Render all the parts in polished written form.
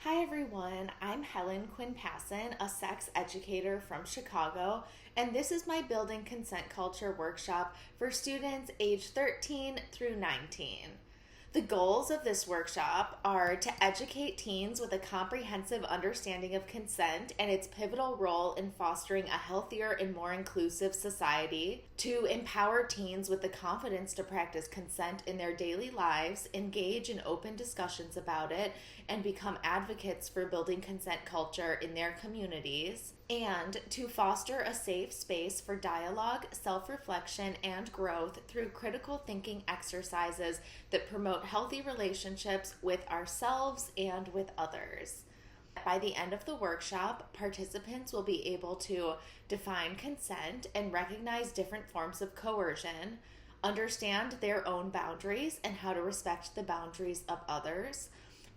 Hi everyone, I'm Helen Quinn-Passon, a sex educator from Chicago, and this is my Building Consent Culture workshop for students age 13 through 19. The goals of this workshop are to educate teens with a comprehensive understanding of consent and its pivotal role in fostering a healthier and more inclusive society, to empower teens with the confidence to practice consent in their daily lives, engage in open discussions about it, and become advocates for building consent culture in their communities, and to foster a safe space for dialogue, self-reflection, and growth through critical thinking exercises that promote healthy relationships with ourselves and with others. By the end of the workshop, participants will be able to define consent and recognize different forms of coercion, understand their own boundaries and how to respect the boundaries of others,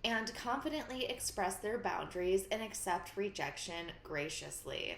and confidently express their boundaries and accept rejection graciously.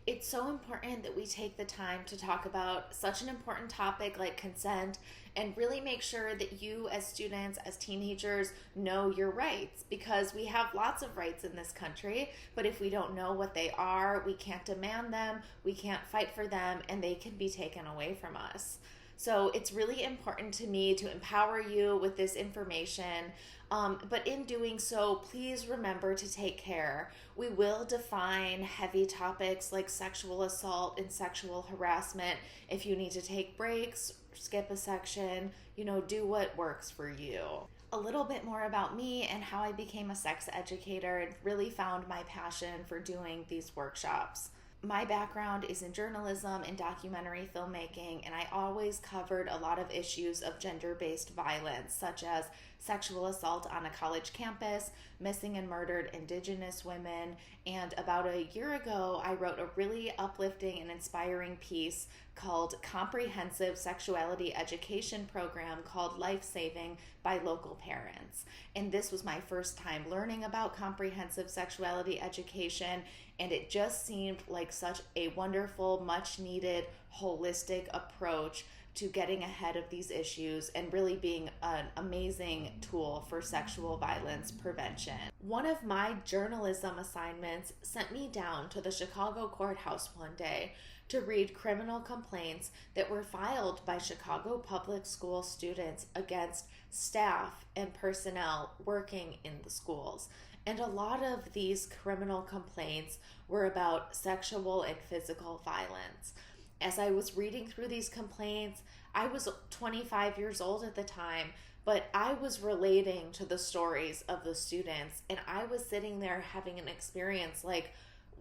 It's so important that we take the time to talk about such an important topic like consent and really make sure that you as students, as teenagers, know your rights, because we have lots of rights in this country, but if we don't know what they are, we can't demand them, we can't fight for them, and they can be taken away from us. So it's really important to me to empower you with this information. But in doing so, please remember to take care. We will define heavy topics like sexual assault and sexual harassment. If you need to take breaks, skip a section, do what works for you. A little bit more about me and how I became a sex educator and really found my passion for doing these workshops. My background is in journalism and documentary filmmaking, and I always covered a lot of issues of gender-based violence, such as sexual assault on a college campus, missing and murdered Indigenous women, and about a year ago, I wrote a really uplifting and inspiring piece called Comprehensive Sexuality Education Program called Life Saving by Local Parents. And this was my first time learning about comprehensive sexuality education, and it just seemed like such a wonderful, much needed, holistic approach to getting ahead of these issues and really being an amazing tool for sexual violence prevention. One of my journalism assignments sent me down to the Chicago courthouse one day to read criminal complaints that were filed by Chicago public school students against staff and personnel working in the schools. And a lot of these criminal complaints were about sexual and physical violence. As I was reading through these complaints, I was 25 years old at the time, but I was relating to the stories of the students, and I was sitting there having an experience like,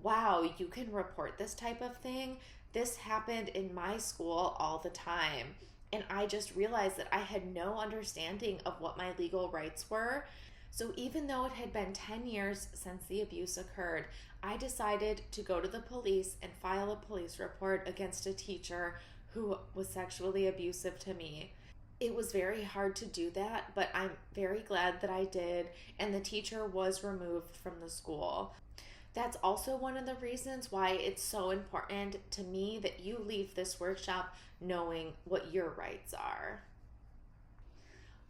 wow, you can report this type of thing? This happened in my school all the time. And I just realized that I had no understanding of what my legal rights were. So even though it had been 10 years since the abuse occurred, I decided to go to the police and file a police report against a teacher who was sexually abusive to me. It was very hard to do that, but I'm very glad that I did, and the teacher was removed from the school. That's also one of the reasons why it's so important to me that you leave this workshop knowing what your rights are.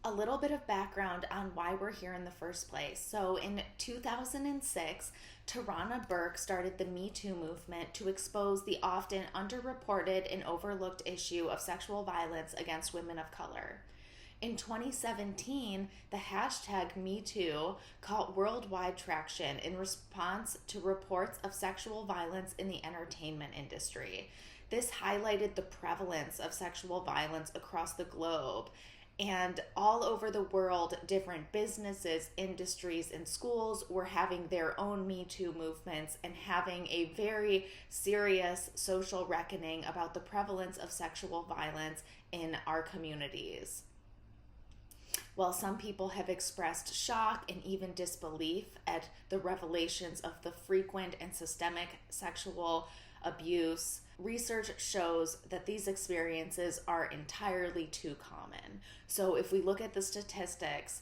A little bit of background on why we're here in the first place. So in 2006, Tarana Burke started the MeToo movement to expose the often underreported and overlooked issue of sexual violence against women of color. In 2017, the hashtag MeToo caught worldwide traction in response to reports of sexual violence in the entertainment industry. This highlighted the prevalence of sexual violence across the globe. And all over the world, different businesses, industries, and schools were having their own Me Too movements and having a very serious social reckoning about the prevalence of sexual violence in our communities. While some people have expressed shock and even disbelief at the revelations of the frequent and systemic sexual abuse, research shows that these experiences are entirely too common. So if we look at the statistics,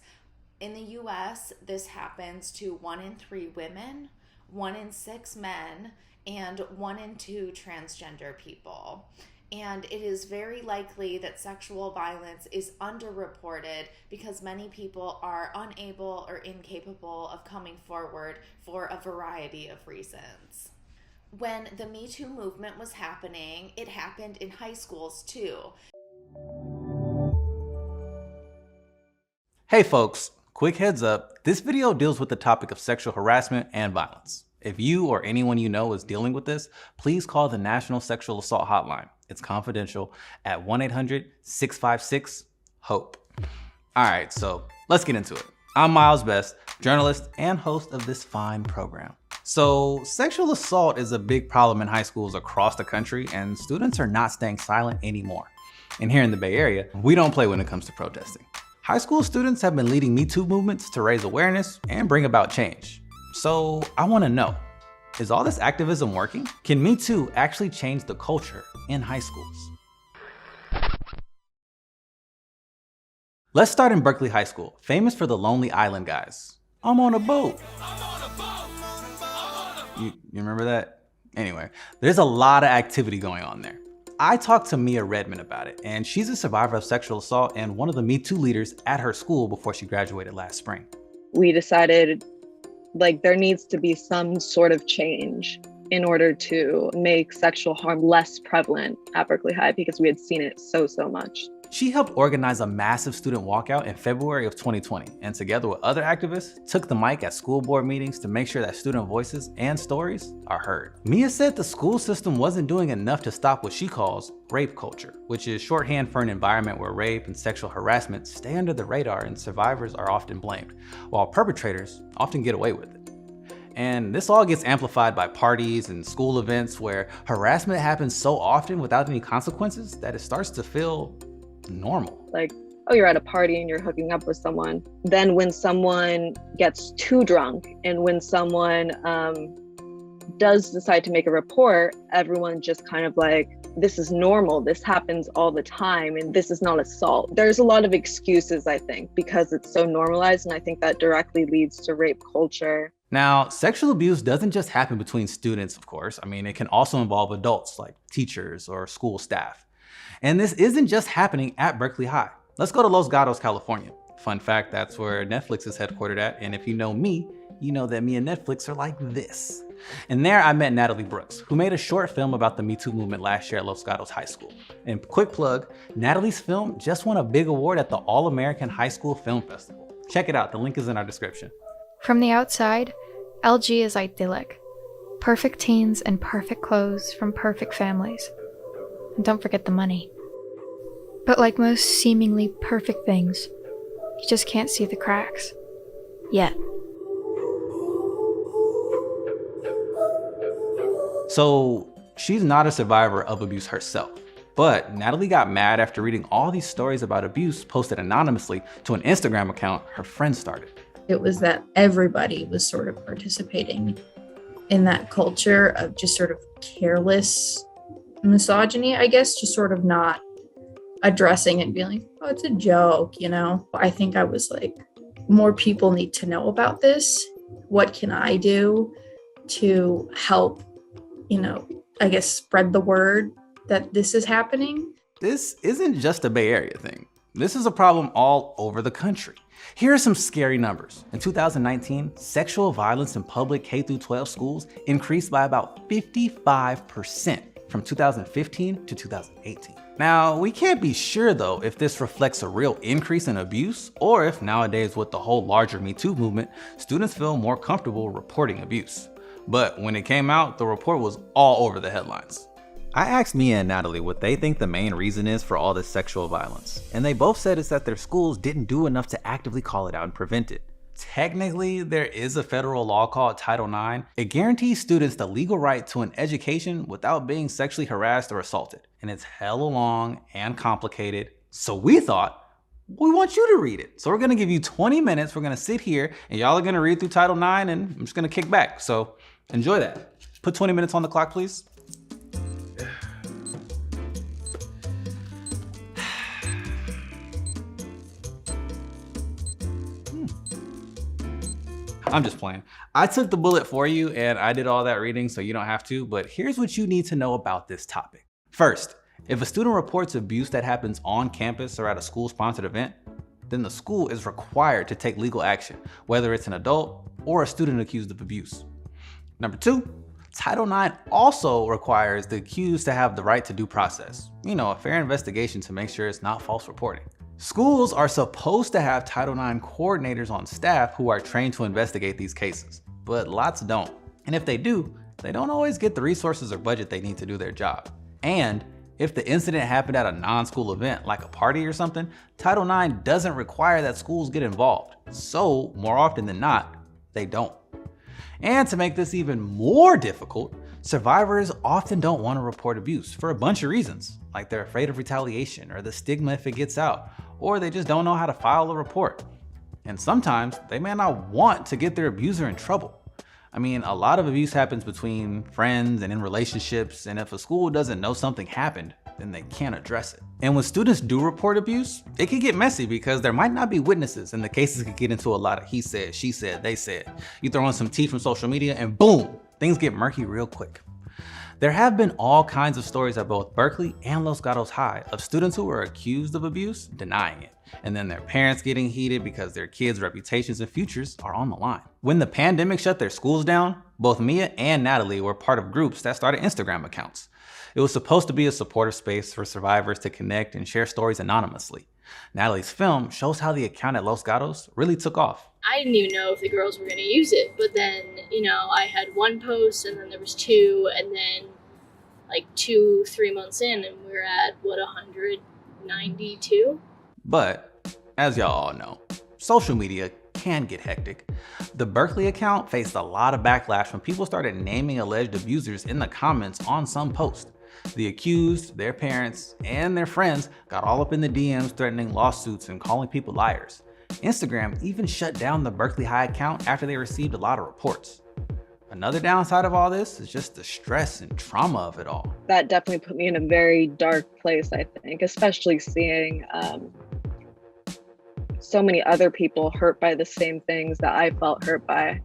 in the US, this happens to 1 in 3 women, 1 in 6 men, and 1 in 2 transgender people. And it is very likely that sexual violence is underreported because many people are unable or incapable of coming forward for a variety of reasons. When the MeToo movement was happening, it happened in high schools too. Hey folks, quick heads up, this video deals with the topic of sexual harassment and violence. If you or anyone you know is dealing with this, please call the National Sexual Assault Hotline. It's confidential at 1-800-656-HOPE. Alright, so let's get into it. I'm Miles Best, journalist and host of this fine program. So sexual assault is a big problem in high schools across the country, and students are not staying silent anymore. And here in the Bay Area, we don't play when it comes to protesting. High school students have been leading MeToo movements to raise awareness and bring about change. So I want to know, is all this activism working? Can MeToo actually change the culture in high schools? Let's start in Berkeley High School, famous for the Lonely Island guys. I'm on a boat. You remember that? Anyway, there's a lot of activity going on there. I talked to Mia Redmond about it, and she's a survivor of sexual assault and one of the MeToo leaders at her school before she graduated last spring. We decided there needs to be some sort of change in order to make sexual harm less prevalent at Berkeley High because we had seen it so much. She helped organize a massive student walkout in February of 2020, and together with other activists, took the mic at school board meetings to make sure that student voices and stories are heard. Mia said the school system wasn't doing enough to stop what she calls rape culture, which is shorthand for an environment where rape and sexual harassment stay under the radar and survivors are often blamed, while perpetrators often get away with it. And this all gets amplified by parties and school events where harassment happens so often without any consequences that it starts to feel normal. Oh, you're at a party and you're hooking up with someone. Then when someone gets too drunk and when someone does decide to make a report, everyone just kind of this is normal, this happens all the time, and this is not assault. There's a lot of excuses, I think, because it's so normalized, and I think that directly leads to rape culture. Now, sexual abuse doesn't just happen between students, of course. I mean, it can also involve adults like teachers or school staff. And this isn't just happening at Berkeley High. Let's go to Los Gatos, California. Fun fact, that's where Netflix is headquartered at. And if you know me, you know that me and Netflix are like this. And there I met Natalie Brooks, who made a short film about the MeToo movement last year at Los Gatos High School. And quick plug, Natalie's film just won a big award at the All-American High School Film Festival. Check it out, the link is in our description. From the outside, LG is idyllic. Perfect teens and perfect clothes from perfect families. And don't forget the money. But like most seemingly perfect things, you just can't see the cracks. Yet. So she's not a survivor of abuse herself, but Natalie got mad after reading all these stories about abuse posted anonymously to an Instagram account her friend started. It was that everybody was sort of participating in that culture of just sort of careless misogyny, I guess, just sort of not addressing it and being like, oh, it's a joke, I think I was more people need to know about this. What can I do to help, I guess, spread the word that this is happening? This isn't just a Bay Area thing. This is a problem all over the country. Here are some scary numbers. In 2019, sexual violence in public K-12 schools increased by about 55% from 2015 to 2018. Now, we can't be sure though if this reflects a real increase in abuse or if nowadays with the whole larger MeToo movement, students feel more comfortable reporting abuse. But when it came out, the report was all over the headlines. I asked Mia and Natalie what they think the main reason is for all this sexual violence, and they both said it's that their schools didn't do enough to actively call it out and prevent it. Technically, there is a federal law called Title IX. It guarantees students the legal right to an education without being sexually harassed or assaulted. And it's hella long and complicated. So we thought, we want you to read it. So we're gonna give you 20 minutes. We're gonna sit here and y'all are gonna read through Title IX and I'm just gonna kick back. So enjoy that. Put 20 minutes on the clock, please. I'm just playing. I took the bullet for you and I did all that reading so you don't have to, but here's what you need to know about this topic. First, If a student reports abuse that happens on campus or at a school-sponsored event, then the school is required to take legal action, whether it's an adult or a student accused of abuse. Number 2, Title IX also requires the accused to have the right to due process. A fair investigation to make sure it's not false reporting. Schools are supposed to have Title IX coordinators on staff who are trained to investigate these cases, but lots don't. And if they do, they don't always get the resources or budget they need to do their job. And if the incident happened at a non-school event, like a party or something, Title IX doesn't require that schools get involved. So, more often than not, they don't. And to make this even more difficult, survivors often don't want to report abuse for a bunch of reasons, like they're afraid of retaliation or the stigma if it gets out, or they just don't know how to file a report. And sometimes they may not want to get their abuser in trouble. A lot of abuse happens between friends and in relationships, and if a school doesn't know something happened, then they can't address it. And when students do report abuse, it can get messy because there might not be witnesses and the cases could get into a lot of he said, she said, they said. You throw in some tea from social media and boom, things get murky real quick. There have been all kinds of stories at both Berkeley and Los Gatos High of students who were accused of abuse denying it, and then their parents getting heated because their kids' reputations and futures are on the line. When the pandemic shut their schools down, both Mia and Natalie were part of groups that started Instagram accounts. It was supposed to be a supportive space for survivors to connect and share stories anonymously. Natalie's film shows how the account at Los Gatos really took off. I didn't even know if the girls were going to use it, but then, I had one post and then there was 2, and then 2-3 months in and we're at 192? But as y'all all know, social media can get hectic. The Berkeley account faced a lot of backlash when people started naming alleged abusers in the comments on some post. The accused, their parents, and their friends got all up in the DMs threatening lawsuits and calling people liars. Instagram even shut down the Berkeley High account after they received a lot of reports. Another downside of all this is just the stress and trauma of it all. That definitely put me in a very dark place, I think, especially seeing so many other people hurt by the same things that I felt hurt by.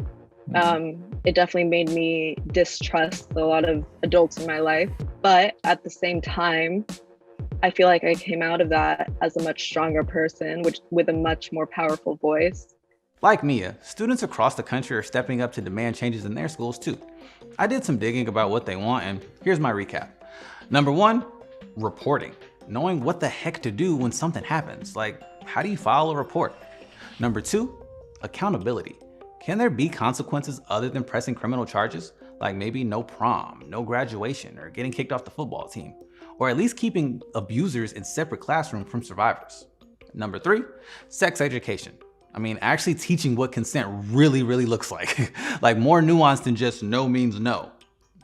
It definitely made me distrust a lot of adults in my life. But at the same time, I feel like I came out of that as a much stronger person, with a much more powerful voice. Like Mia, students across the country are stepping up to demand changes in their schools too. I did some digging about what they want, and here's my recap. Number 1, reporting. Knowing what the heck to do when something happens. Like, how do you file a report? Number 2, accountability. Can there be consequences other than pressing criminal charges? Like maybe no prom, no graduation, or getting kicked off the football team. Or at least keeping abusers in separate classrooms from survivors. Number 3, sex education. Actually teaching what consent really looks like. Like more nuanced than just no means no.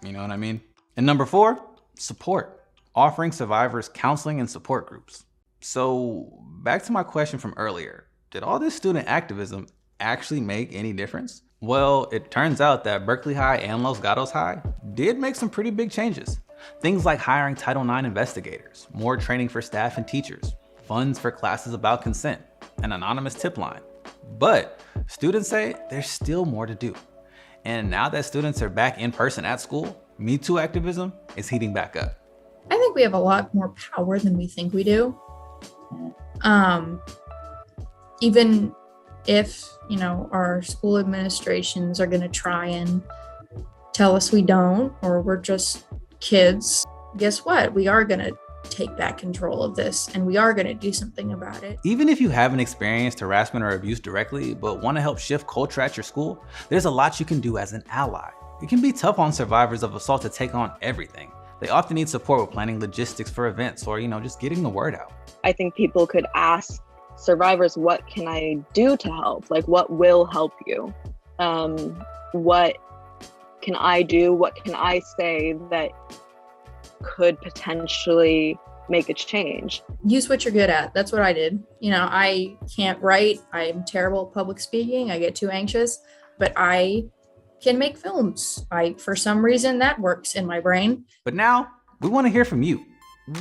You know what I mean? And number 4, support. Offering survivors counseling and support groups. So back to my question from earlier. Did all this student activism actually make any difference? Well, it turns out that Berkeley High and Los Gatos High did make some pretty big changes. Things like hiring Title IX investigators, more training for staff and teachers, funds for classes about consent, an anonymous tip line. But students say there's still more to do. And now that students are back in person at school, MeToo activism is heating back up. I think we have a lot more power than we think we do. Even if, our school administrations are going to try and tell us we don't, or we're just kids, guess what? We are going to take back control of this, and we are going to do something about it. Even if you haven't experienced harassment or abuse directly, but want to help shift culture at your school, there's a lot you can do as an ally. It can be tough on survivors of assault to take on everything. They often need support with planning logistics for events or, just getting the word out. I think people could ask survivors, what can I do to help? Like, what will help you? What can I do? What can I say that could potentially make a change? Use what you're good at. That's what I did. I can't write. I'm terrible at public speaking. I get too anxious, but I can make films. For some reason, that works in my brain. But now we want to hear from you.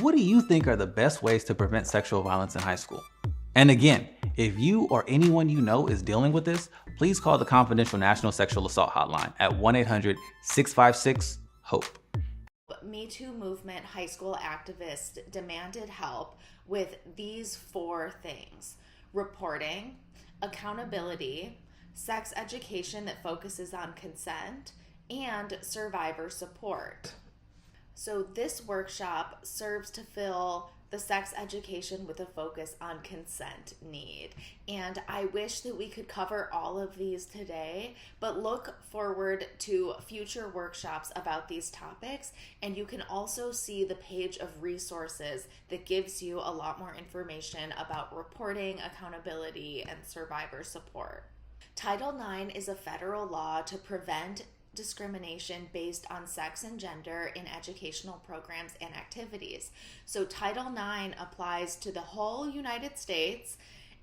What do you think are the best ways to prevent sexual violence in high school? And again, if you or anyone you know is dealing with this, please call the confidential National Sexual Assault Hotline at 1-800-656-HOPE. MeToo movement high school activists demanded help with these 4 things: reporting, accountability, sex education that focuses on consent, and survivor support. So this workshop serves to fill the sex education with a focus on consent need. And I wish that we could cover all of these today, but look forward to future workshops about these topics. And you can also see the page of resources that gives you a lot more information about reporting, accountability, and survivor support. Title IX is a federal law to prevent discrimination based on sex and gender in educational programs and activities. So Title IX applies to the whole United States,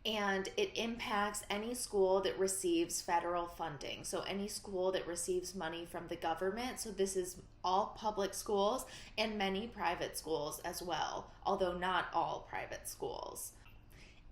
and it impacts any school that receives federal funding. So any school that receives money from the government. So this is all public schools and many private schools as well, although not all private schools.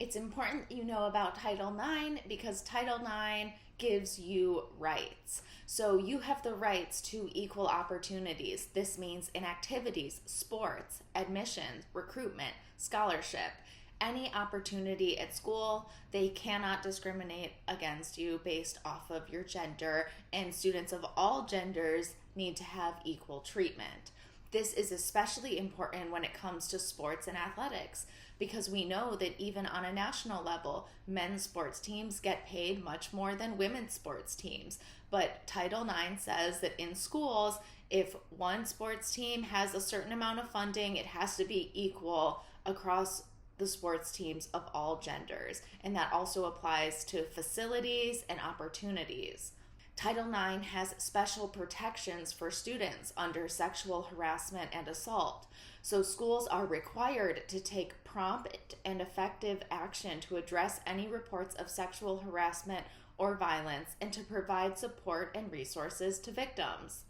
It's important you know about Title IX because Title IX gives you rights. So you have the rights to equal opportunities. This means in activities, sports, admissions, recruitment, scholarship, any opportunity at school. They cannot discriminate against you based off of your gender, and students of all genders need to have equal treatment. This is especially important when it comes to sports and athletics, because we know that even on a national level, men's sports teams get paid much more than women's sports teams. But Title IX says that in schools, if one sports team has a certain amount of funding, it has to be equal across the sports teams of all genders. And that also applies to facilities and opportunities. Title IX has special protections for students under sexual harassment and assault. So schools are required to take prompt and effective action to address any reports of sexual harassment or violence and to provide support and resources to victims.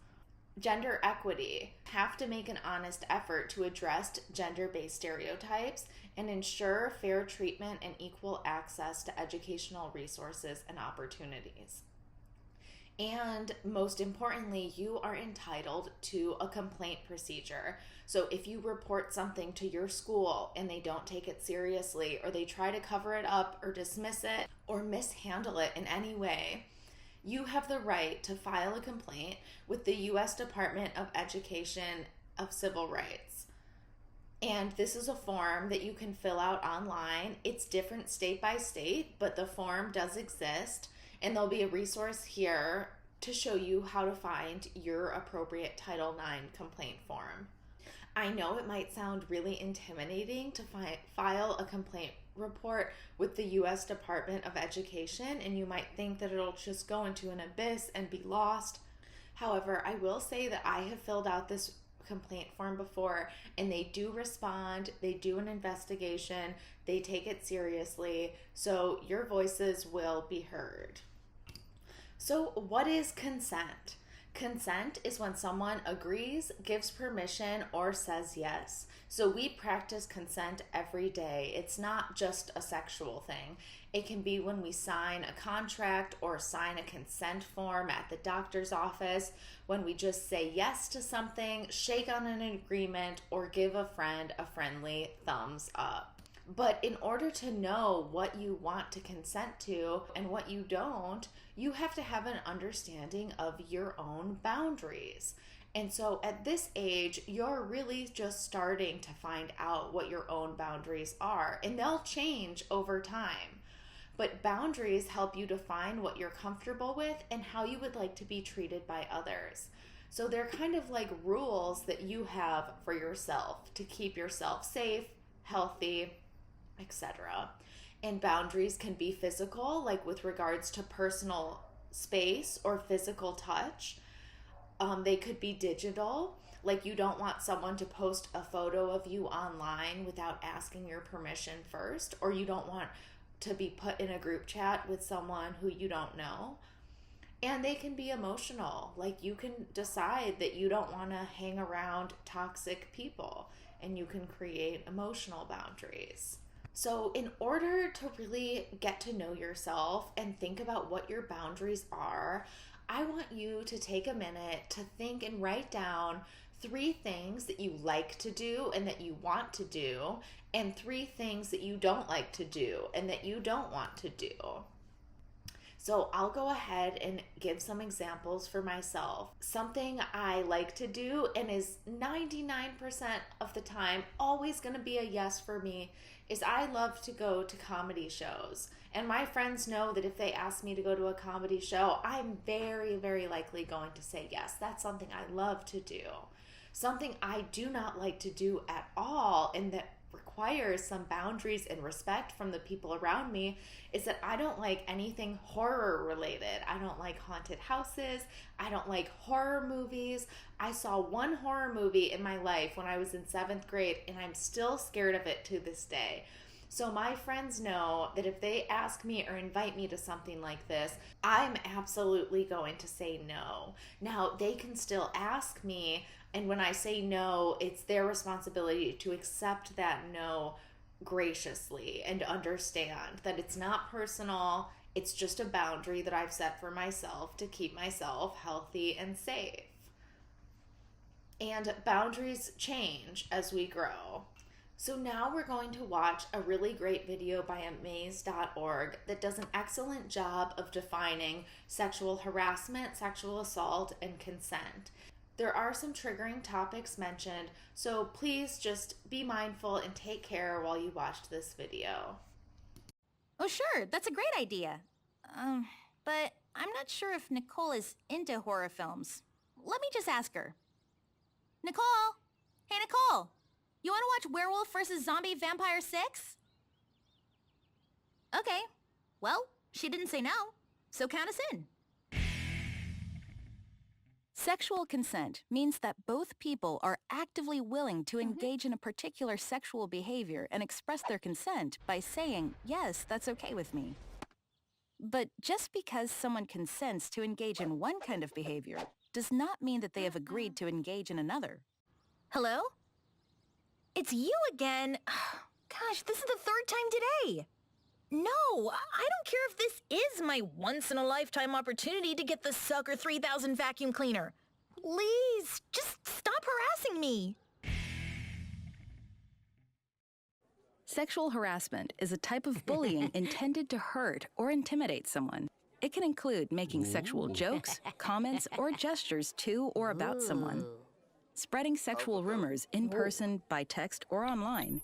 Gender equity have to make an honest effort to address gender-based stereotypes and ensure fair treatment and equal access to educational resources and opportunities. And most importantly, you are entitled to a complaint procedure. So if you report something to your school and they don't take it seriously, or they try to cover it up or dismiss it or mishandle it in any way, you have the right to file a complaint with the U.S. Department of Education of Civil Rights. And this is a form that you can fill out online. It's different state by state, but the form does exist. And there'll be a resource here to show you how to find your appropriate Title IX complaint form. I know it might sound really intimidating to file a complaint report with the U.S. Department of Education, and you might think that it'll just go into an abyss and be lost. However, I will say that I have filled out this complaint form before, and they do respond, they do an investigation, they take it seriously, so your voices will be heard. So what is consent? Consent is when someone agrees, gives permission, or says yes. So we practice consent every day. It's not just a sexual thing. It can be when we sign a contract or sign a consent form at the doctor's office, when we just say yes to something, shake on an agreement, or give a friend a friendly thumbs up. But in order to know what you want to consent to and what you don't, you have to have an understanding of your own boundaries. And so at this age, you're really just starting to find out what your own boundaries are, and they'll change over time. But boundaries help you define what you're comfortable with and how you would like to be treated by others. So they're kind of like rules that you have for yourself to keep yourself safe, healthy, etc. And boundaries can be physical, like with regards to personal space or physical touch. They could be digital, like you don't want someone to post a photo of you online without asking your permission first, or you don't want to be put in a group chat with someone who you don't know. And they can be emotional, like you can decide that you don't want to hang around toxic people, and you can create emotional boundaries. So in order to really get to know yourself and think about what your boundaries are, I want you to take a minute to think and write down 3 things that you like to do and that you want to do, and 3 things that you don't like to do and that you don't want to do. So I'll go ahead and give some examples for myself. Something I like to do and is 99% of the time always going to be a yes for me is I love to go to comedy shows. And my friends know that if they ask me to go to a comedy show, I'm very, very likely going to say yes. That's something I love to do. Something I do not like to do at all, and that requires some boundaries and respect from the people around me, is that I don't like anything horror related. I don't like haunted houses. I don't like horror movies. I saw one horror movie in my life when I was in 7th grade, and I'm still scared of it to this day. So my friends know that if they ask me or invite me to something like this, I'm absolutely going to say no. Now, they can still ask me, and when I say no, it's their responsibility to accept that no graciously and understand that it's not personal. It's just a boundary that I've set for myself to keep myself healthy and safe. And boundaries change as we grow. So now we're going to watch a really great video by amaze.org that does an excellent job of defining sexual harassment, sexual assault, and consent. There are some triggering topics mentioned, so please just be mindful and take care while you watch this video. Oh, sure, that's a great idea. But I'm not sure if Nicole is into horror films. Let me just ask her. Nicole? Hey, Nicole! You want to watch Werewolf vs. Zombie Vampire 6? Okay. Well, she didn't say no, so count us in. Sexual consent means that both people are actively willing to engage in a particular sexual behavior and express their consent by saying, yes, that's okay with me. But just because someone consents to engage in one kind of behavior does not mean that they have agreed to engage in another. Hello? It's you again. Gosh, this is the 3rd time today. No, I don't care if this is my once-in-a-lifetime opportunity to get the Sucker 3000 vacuum cleaner. Please, just stop harassing me. Sexual harassment is a type of bullying intended to hurt or intimidate someone. It can include making sexual jokes, comments, or gestures to or about someone, spreading sexual rumors in person, by text, or online,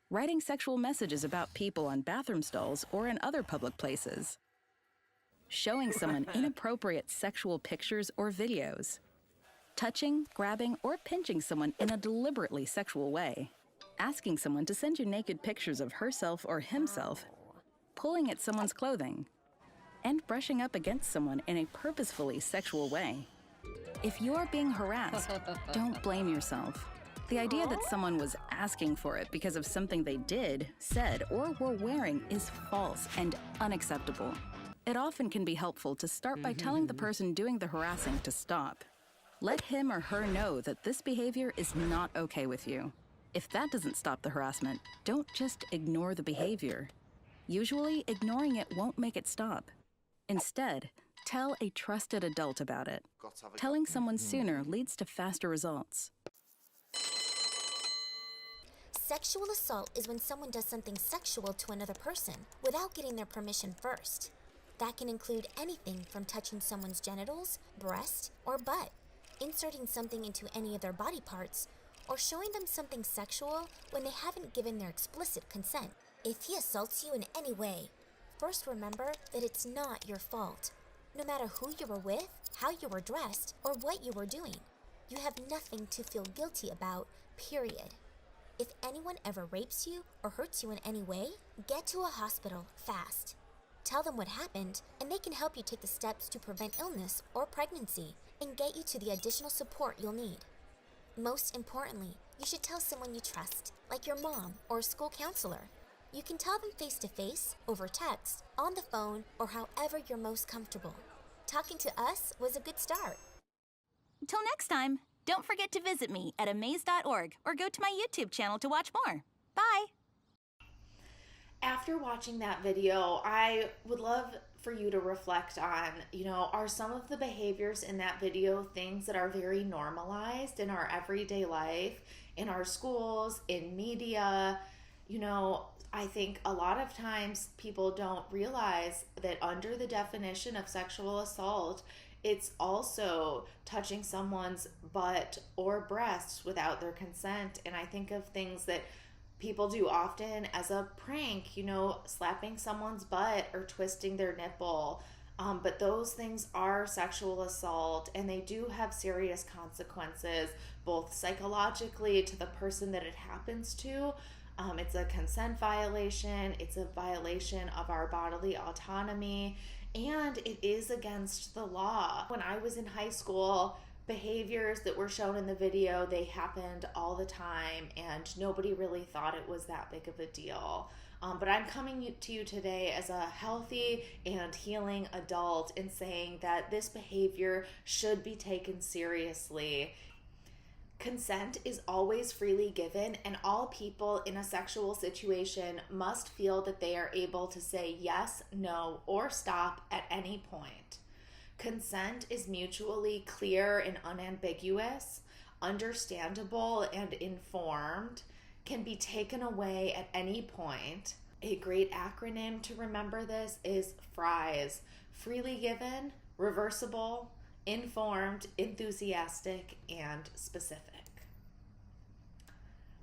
writing sexual messages about people on bathroom stalls or in other public places, showing someone inappropriate sexual pictures or videos, touching, grabbing, or pinching someone in a deliberately sexual way, asking someone to send you naked pictures of herself or himself, pulling at someone's clothing, and brushing up against someone in a purposefully sexual way. If you're being harassed, don't blame yourself. The idea that someone was asking for it because of something they did, said, or were wearing is false and unacceptable. It often can be helpful to start by telling the person doing the harassing to stop. Let him or her know that this behavior is not okay with you. If that doesn't stop the harassment, don't just ignore the behavior. Usually, ignoring it won't make it stop. Instead, tell a trusted adult about it. Telling someone sooner leads to faster results. Sexual assault is when someone does something sexual to another person without getting their permission first. That can include anything from touching someone's genitals, breast, or butt, inserting something into any of their body parts, or showing them something sexual when they haven't given their explicit consent. If he assaults you in any way, first remember that it's not your fault. No matter who you were with, how you were dressed, or what you were doing, you have nothing to feel guilty about, period. If anyone ever rapes you or hurts you in any way, get to a hospital fast. Tell them what happened, and they can help you take the steps to prevent illness or pregnancy and get you to the additional support you'll need. Most importantly, you should tell someone you trust, like your mom or a school counselor. You can tell them face-to-face, over text, on the phone, or however you're most comfortable. Talking to us was a good start. Until next time, don't forget to visit me at amaze.org or go to my YouTube channel to watch more. Bye! After watching that video, I would love for you to reflect on, are some of the behaviors in that video things that are very normalized in our everyday life, in our schools, in media? I think a lot of times people don't realize that under the definition of sexual assault, it's also touching someone's butt or breasts without their consent. And I think of things that people do often as a prank, slapping someone's butt or twisting their nipple. But those things are sexual assault, and they do have serious consequences, both psychologically to the person that it happens to. It's a consent violation. It's a violation of our bodily autonomy, and it is against the law. When I was in high school, behaviors that were shown in the video, they happened all the time, and nobody really thought it was that big of a deal. But I'm coming to you today as a healthy and healing adult and saying that this behavior should be taken seriously. Consent is always freely given, and all people in a sexual situation must feel that they are able to say yes, no, or stop at any point. Consent is mutually clear and unambiguous, understandable and informed, can be taken away at any point. A great acronym to remember this is FRIES: freely given, reversible, informed, enthusiastic, and specific.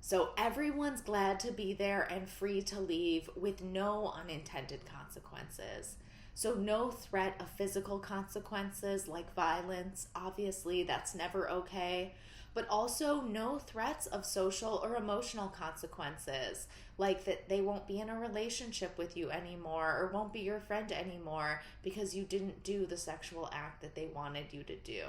So everyone's glad to be there and free to leave with no unintended consequences. So no threat of physical consequences like violence, obviously that's never okay, but also no threats of social or emotional consequences, like that they won't be in a relationship with you anymore or won't be your friend anymore because you didn't do the sexual act that they wanted you to do.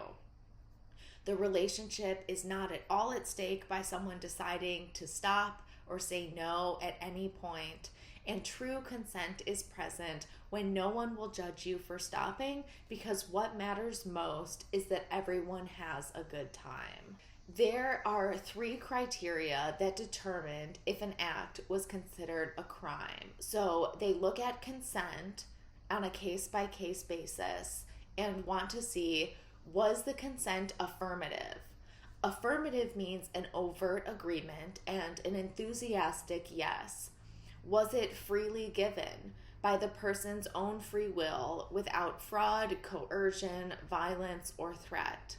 The relationship is not at all at stake by someone deciding to stop or say no at any point, and true consent is present when no one will judge you for stopping, because what matters most is that everyone has a good time. There are 3 criteria that determined if an act was considered a crime. So they look at consent on a case-by-case basis and want to see, was the consent affirmative? Affirmative means an overt agreement and an enthusiastic yes. Was it freely given by the person's own free will without fraud, coercion, violence, or threat?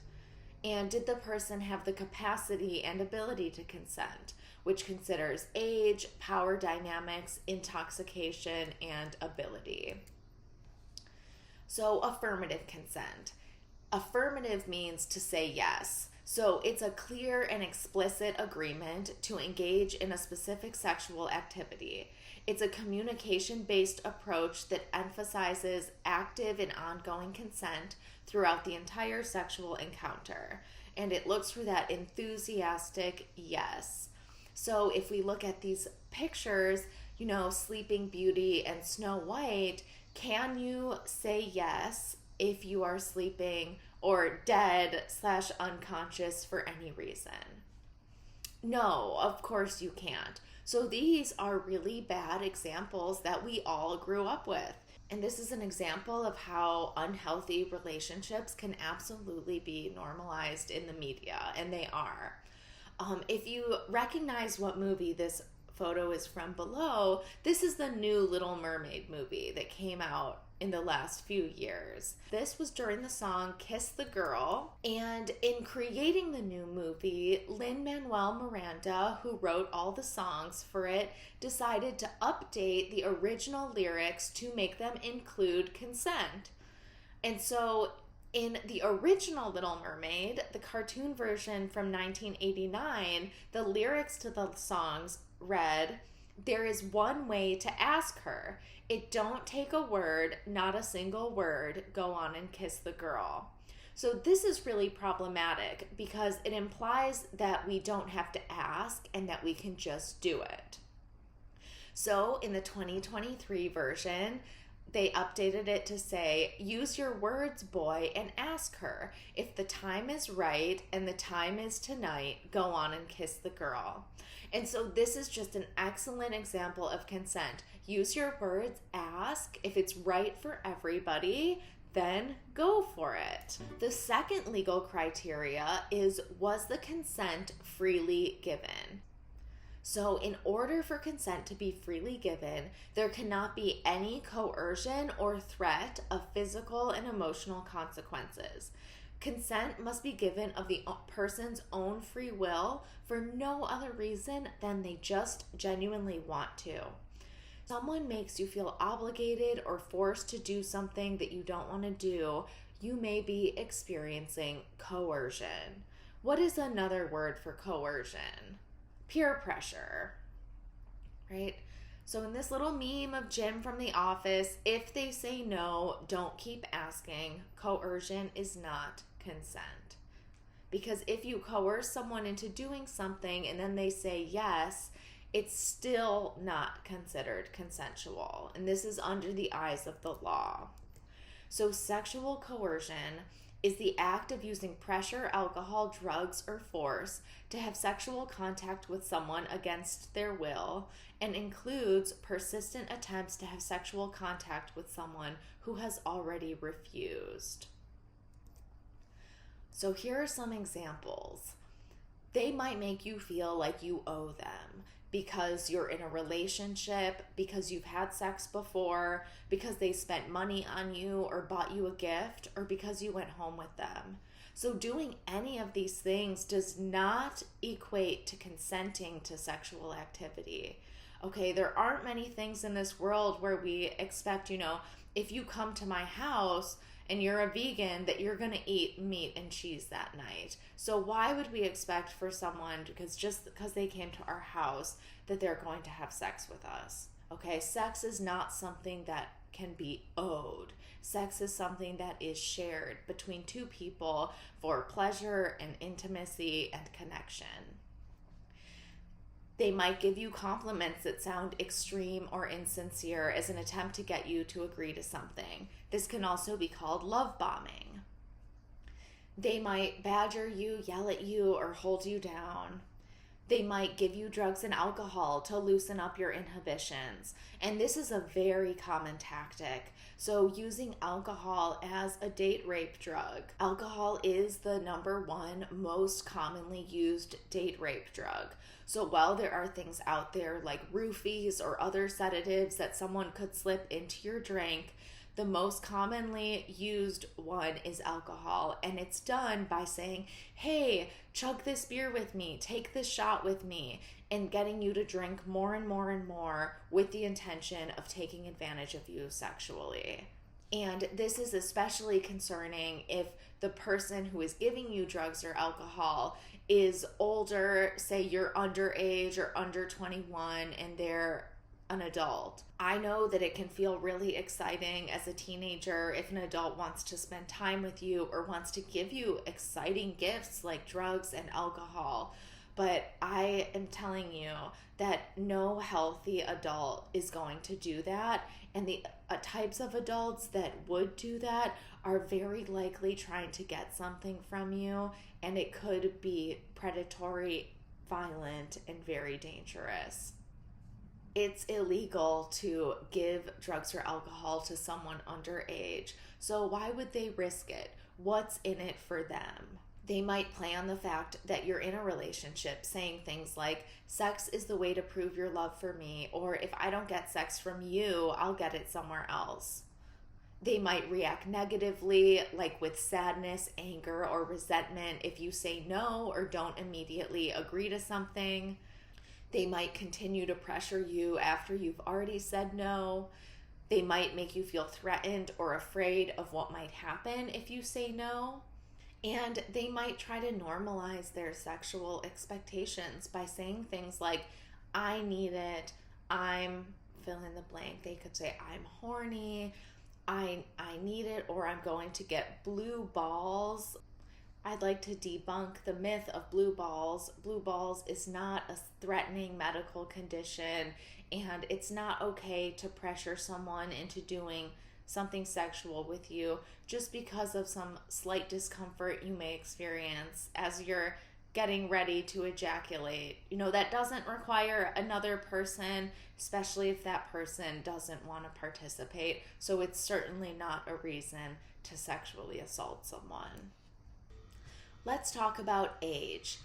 And did the person have the capacity and ability to consent, which considers age, power dynamics, intoxication, and ability? So affirmative consent. Affirmative means to say yes. So it's a clear and explicit agreement to engage in a specific sexual activity. It's a communication-based approach that emphasizes active and ongoing consent throughout the entire sexual encounter. And it looks for that enthusiastic yes. So if we look at these pictures, Sleeping Beauty and Snow White, can you say yes if you are sleeping or dead/unconscious for any reason? No, of course you can't. So these are really bad examples that we all grew up with. And this is an example of how unhealthy relationships can absolutely be normalized in the media, and they are. If you recognize what movie this photo is from below, this is the new Little Mermaid movie that came out in the last few years. This was during the song Kiss the Girl, and in creating the new movie, Lin-Manuel Miranda, who wrote all the songs for it, decided to update the original lyrics to make them include consent. And so in the original Little Mermaid, the cartoon version from 1989, the lyrics to the songs read, "There is one way to ask her. It don't take a word, not a single word. Go on and kiss the girl." So this is really problematic because it implies that we don't have to ask and that we can just do it. So in the 2023 version, they updated it to say, use your words, boy, and ask her. If the time is right and the time is tonight, go on and kiss the girl. And so this is just an excellent example of consent. Use your words, ask. If it's right for everybody, then go for it. The second legal criteria is, was the consent freely given? So in order for consent to be freely given, there cannot be any coercion or threat of physical and emotional consequences. Consent must be given of the person's own free will for no other reason than they just genuinely want to. Someone makes you feel obligated or forced to do something that you don't want to do, you may be experiencing coercion. What is another word for coercion? Peer pressure, right? So in this little meme of Jim from The Office, if they say no, don't keep asking. Coercion is not consent. Because if you coerce someone into doing something and then they say yes, it's still not considered consensual. And this is under the eyes of the law. So sexual coercion is the act of using pressure, alcohol, drugs, or force to have sexual contact with someone against their will, and includes persistent attempts to have sexual contact with someone who has already refused. So here are some examples. They might make you feel like you owe them because you're in a relationship, because you've had sex before, because they spent money on you or bought you a gift, or because you went home with them. So doing any of these things does not equate to consenting to sexual activity. Okay, there aren't many things in this world where we expect, if you come to my house and you're a vegan, that you're going to eat meat and cheese that night. So why would we expect for someone, just because they came to our house, that they're going to have sex with us? Okay, sex is not something that can be owed. Sex is something that is shared between two people for pleasure and intimacy and connection. They might give you compliments that sound extreme or insincere as an attempt to get you to agree to something. This can also be called love bombing. They might badger you, yell at you, or hold you down. They might give you drugs and alcohol to loosen up your inhibitions. And this is a very common tactic. So using alcohol as a date rape drug. Alcohol is the #1 most commonly used date rape drug. So while there are things out there like roofies or other sedatives that someone could slip into your drink, the most commonly used one is alcohol, and it's done by saying, hey, chug this beer with me, take this shot with me, and getting you to drink more and more and more with the intention of taking advantage of you sexually. And this is especially concerning if the person who is giving you drugs or alcohol is older, say you're underage or under 21 and they're an adult. I know that it can feel really exciting as a teenager if an adult wants to spend time with you or wants to give you exciting gifts like drugs and alcohol. But I am telling you that no healthy adult is going to do that. And the types of adults that would do that are very likely trying to get something from you. And it could be predatory, violent, and very dangerous. It's illegal to give drugs or alcohol to someone underage. So why would they risk it? What's in it for them? They might play on the fact that you're in a relationship, saying things like, sex is the way to prove your love for me, or if I don't get sex from you, I'll get it somewhere else. They might react negatively, like with sadness, anger, or resentment if you say no or don't immediately agree to something. They might continue to pressure you after you've already said no. They might make you feel threatened or afraid of what might happen if you say no. And they might try to normalize their sexual expectations by saying things like, I need it, I'm fill in the blank. They could say, I'm horny, I need it, or I'm going to get blue balls. I'd like to debunk the myth of blue balls. Blue balls is not a threatening medical condition, and it's not okay to pressure someone into doing something sexual with you just because of some slight discomfort you may experience as you're getting ready to ejaculate. That doesn't require another person, especially if that person doesn't want to participate. So it's certainly not a reason to sexually assault someone. Let's talk about age.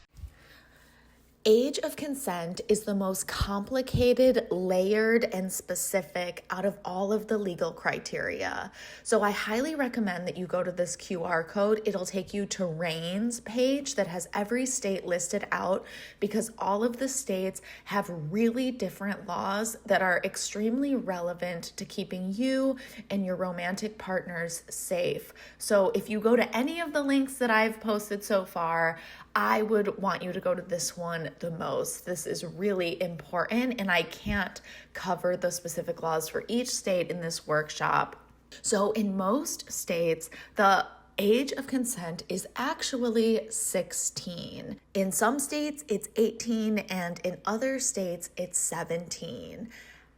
Age of consent is the most complicated, layered, and specific out of all of the legal criteria. So I highly recommend that you go to this QR code. It'll take you to RAINN's page that has every state listed out, because all of the states have really different laws that are extremely relevant to keeping you and your romantic partners safe. So if you go to any of the links that I've posted so far, I would want you to go to this one the most. This is really important, and I can't cover the specific laws for each state in this workshop. So in most states, the age of consent is actually 16. In some states, it's 18, and in other states, it's 17.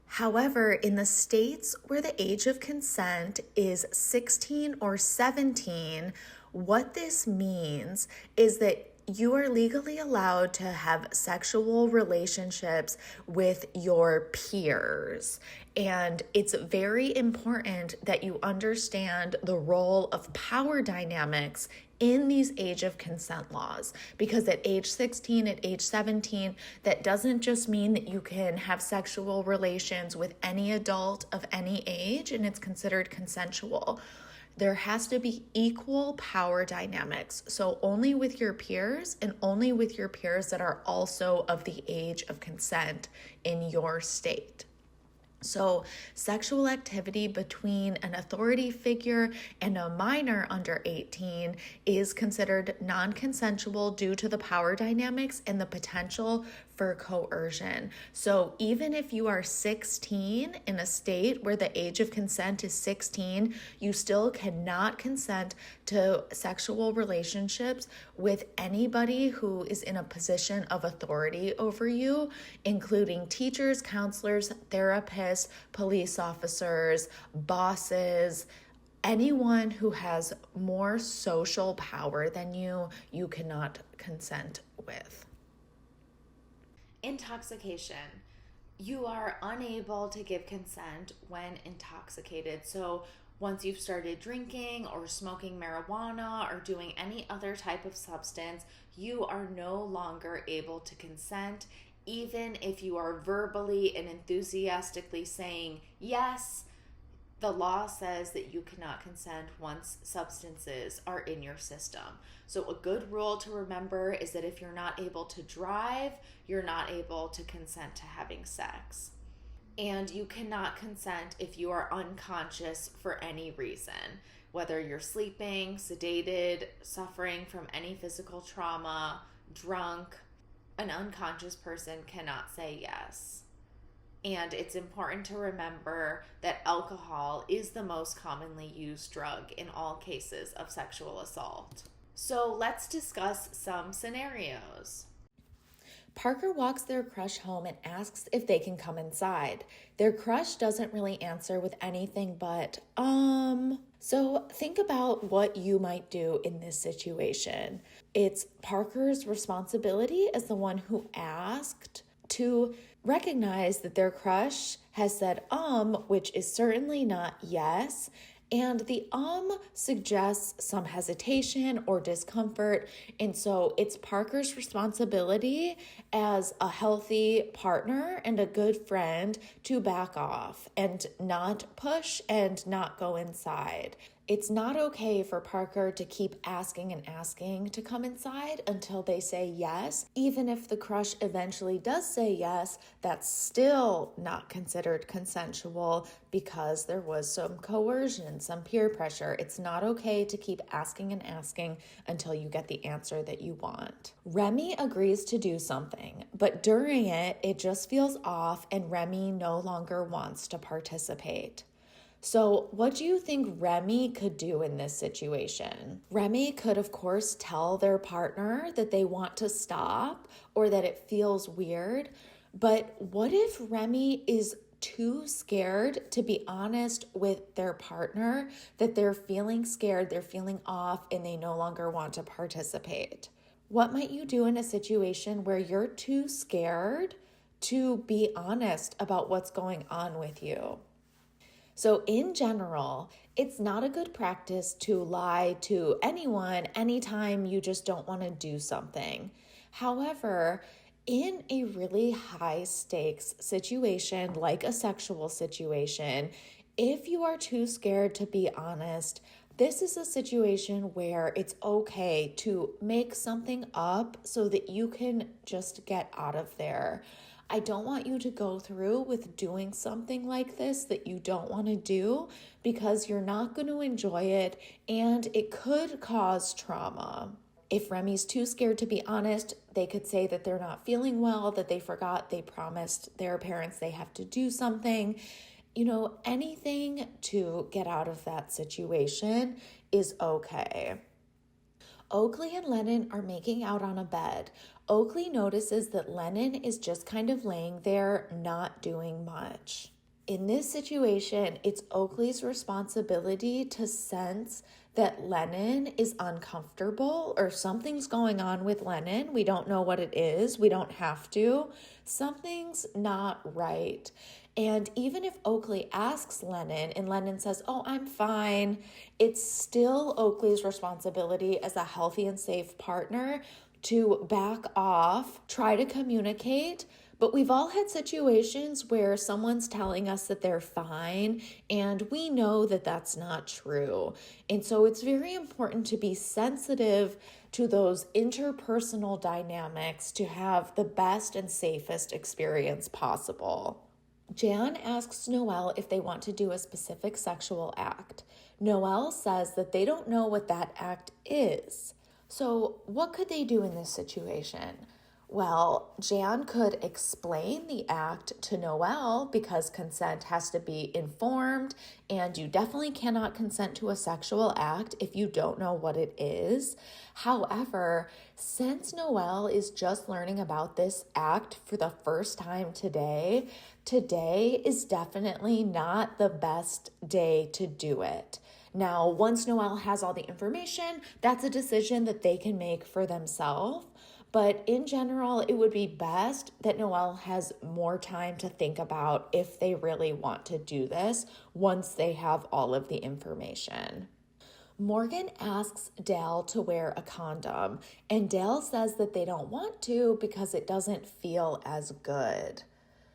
However, in the states where the age of consent is 16 or 17, what this means is that you are legally allowed to have sexual relationships with your peers. And it's very important that you understand the role of power dynamics in these age of consent laws, because at age 16, at age 17, that doesn't just mean that you can have sexual relations with any adult of any age and it's considered consensual. There has to be equal power dynamics. So only with your peers, and only with your peers that are also of the age of consent in your state. So sexual activity between an authority figure and a minor under 18 is considered non-consensual due to the power dynamics and the potential for coercion. So even if you are 16 in a state where the age of consent is 16, you still cannot consent to sexual relationships with anybody who is in a position of authority over you, including teachers, counselors, therapists, police officers, bosses. Anyone who has more social power than you, you cannot consent with. Intoxication. You are unable to give consent when intoxicated. So once you've started drinking or smoking marijuana or doing any other type of substance, you are no longer able to consent, even if you are verbally and enthusiastically saying yes. The law says that you cannot consent once substances are in your system. So a good rule to remember is that if you're not able to drive, you're not able to consent to having sex. And you cannot consent if you are unconscious for any reason, whether you're sleeping, sedated, suffering from any physical trauma, drunk. An unconscious person cannot say yes. And it's important to remember that alcohol is the most commonly used drug in all cases of sexual assault. So let's discuss some scenarios. Parker walks their crush home and asks if they can come inside. Their crush doesn't really answer with anything but, So think about what you might do in this situation. It's Parker's responsibility as the one who asked to recognize that their crush has said which is certainly not yes, and the suggests some hesitation or discomfort, and so it's Parker's responsibility as a healthy partner and a good friend to back off and not push and not go inside. It's not okay for Parker to keep asking and asking to come inside until they say yes. Even if the crush eventually does say yes, that's still not considered consensual because there was some coercion, some peer pressure. It's not okay to keep asking and asking until you get the answer that you want. Remy agrees to do something, but during it just feels off and Remy no longer wants to participate. So what do you think Remy could do in this situation? Remy could, of course, tell their partner that they want to stop or that it feels weird. But what if Remy is too scared to be honest with their partner, that they're feeling scared, they're feeling off, and they no longer want to participate? What might you do in a situation where you're too scared to be honest about what's going on with you? So in general, it's not a good practice to lie to anyone anytime you just don't want to do something. However, in a really high stakes situation, like a sexual situation, if you are too scared to be honest, this is a situation where it's okay to make something up so that you can just get out of there. I don't want you to go through with doing something like this that you don't want to do, because you're not going to enjoy it and it could cause trauma. If Remy's too scared to be honest, they could say that they're not feeling well, that they forgot they promised their parents they have to do something. Anything to get out of that situation is okay. Oakley and Lennon are making out on a bed. Oakley notices that Lennon is just kind of laying there, not doing much. In this situation, it's Oakley's responsibility to sense that Lennon is uncomfortable or something's going on with Lennon. We don't know what it is. We don't have to. Something's not right. And even if Oakley asks Lennon and Lennon says, "Oh, I'm fine," it's still Oakley's responsibility as a healthy and safe partner to back off, try to communicate. But we've all had situations where someone's telling us that they're fine, and we know that that's not true. And so it's very important to be sensitive to those interpersonal dynamics to have the best and safest experience possible. Jan asks Noelle if they want to do a specific sexual act. Noelle says that they don't know what that act is. So what could they do in this situation? Well, Jan could explain the act to Noelle, because consent has to be informed, and you definitely cannot consent to a sexual act if you don't know what it is. However, since Noelle is just learning about this act for the first time today is definitely not the best day to do it. Now, once Noelle has all the information, that's a decision that they can make for themselves. But in general, it would be best that Noelle has more time to think about if they really want to do this once they have all of the information. Morgan asks Dale to wear a condom, and Dale says that they don't want to because it doesn't feel as good.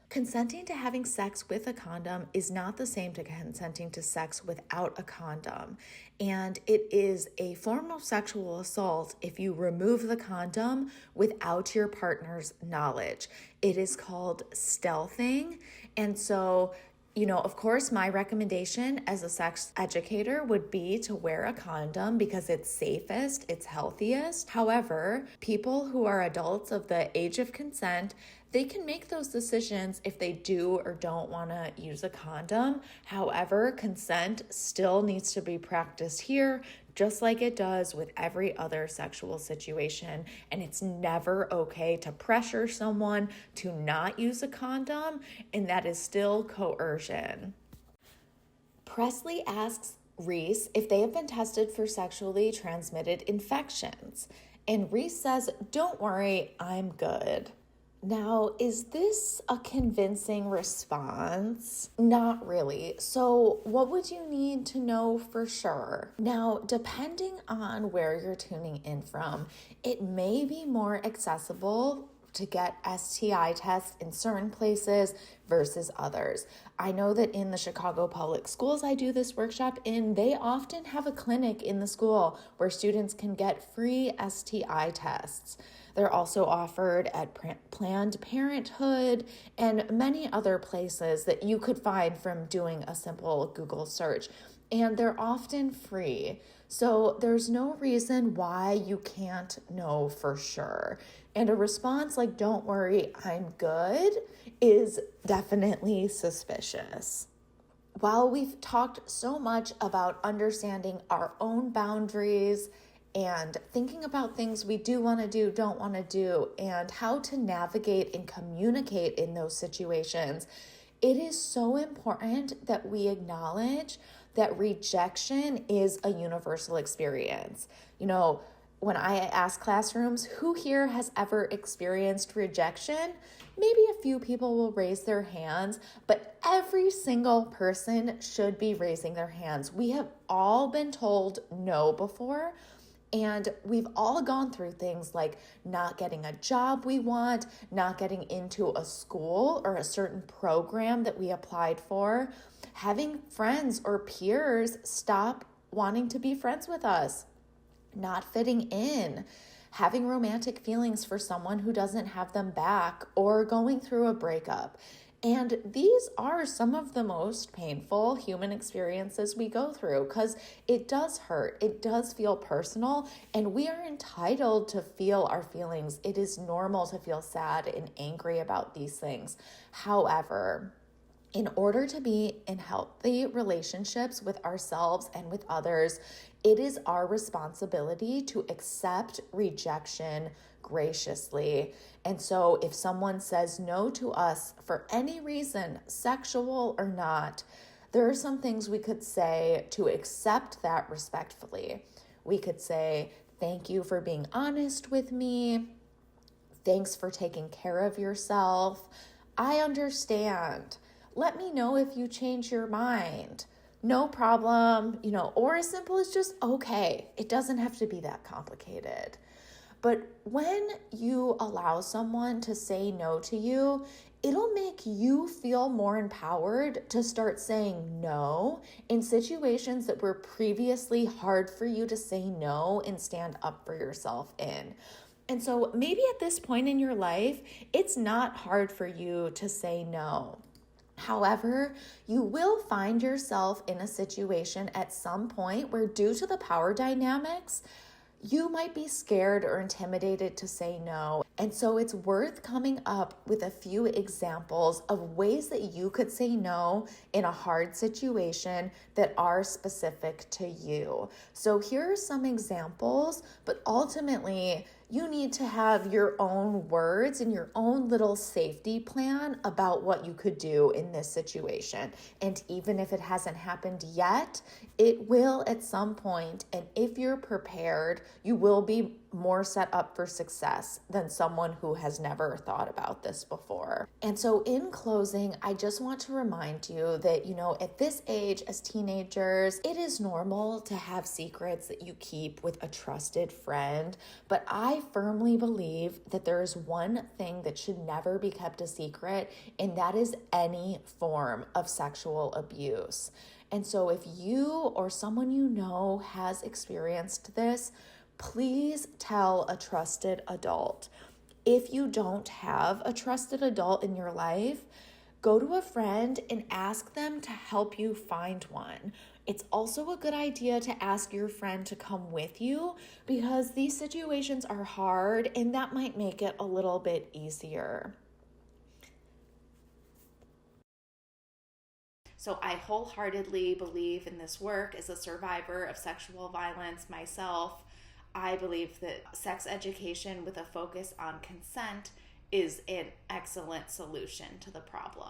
Consenting to having sex with a condom is not the same to consenting to sex without a condom. And it is a form of sexual assault if you remove the condom without your partner's knowledge. It is called stealthing. And so, of course, my recommendation as a sex educator would be to wear a condom because it's safest, it's healthiest. However, people who are adults of the age of consent, they can make those decisions if they do or don't want to use a condom. However, consent still needs to be practiced here, just like it does with every other sexual situation. And it's never okay to pressure someone to not use a condom, and that is still coercion. Presley asks Reese if they have been tested for sexually transmitted infections. And Reese says, "Don't worry, I'm good." Now, is this a convincing response? Not really. So what would you need to know for sure? Now, depending on where you're tuning in from, it may be more accessible to get STI tests in certain places versus others. I know that in the Chicago public schools I do this workshop in, they often have a clinic in the school where students can get free STI tests. They're also offered at Planned Parenthood and many other places that you could find from doing a simple Google search. And they're often free. So there's no reason why you can't know for sure. And a response like, "Don't worry, I'm good," is definitely suspicious. while we've talked so much about understanding our own boundaries and thinking about things we do want to do, don't want to do, and how to navigate and communicate in those situations, it is so important that we acknowledge that rejection is a universal experience. You know, when I ask classrooms, who here has ever experienced rejection? Maybe a few people will raise their hands, but every single person should be raising their hands. We have all been told no before, and we've all gone through things like not getting a job we want, not getting into a school or a certain program that we applied for, having friends or peers stop wanting to be friends with us, not fitting in, having romantic feelings for someone who doesn't have them back, or going through a breakup. And these are some of the most painful human experiences we go through because it does hurt. It does feel personal, and we are entitled to feel our feelings. It is normal to feel sad and angry about these things. However, in order to be in healthy relationships with ourselves and with others, it is our responsibility to accept rejection graciously. And so if someone says no to us for any reason, sexual or not, there are some things we could say to accept that respectfully. We could say, thank you for being honest with me. Thanks for taking care of yourself. I understand. Let me know if you change your mind. No problem, or as simple as just okay. It doesn't have to be that complicated. But when you allow someone to say no to you, it'll make you feel more empowered to start saying no in situations that were previously hard for you to say no and stand up for yourself in. And so maybe at this point in your life, it's not hard for you to say no. However, you will find yourself in a situation at some point where, due to the power dynamics, you might be scared or intimidated to say no. And so it's worth coming up with a few examples of ways that you could say no in a hard situation that are specific to you. So here are some examples, but ultimately, you need to have your own words and your own little safety plan about what you could do in this situation. And even if it hasn't happened yet, it will at some point. And if you're prepared, you will be more set up for success than someone who has never thought about this before. And so in closing, I just want to remind you that, at this age as teenagers, it is normal to have secrets that you keep with a trusted friend. But I firmly believe that there is one thing that should never be kept a secret, and that is any form of sexual abuse. And so if you or someone you know has experienced this, please tell a trusted adult. If you don't have a trusted adult in your life, go to a friend and ask them to help you find one. It's also a good idea to ask your friend to come with you because these situations are hard and that might make it a little bit easier. So I wholeheartedly believe in this work as a survivor of sexual violence myself. I believe that sex education with a focus on consent is an excellent solution to the problem.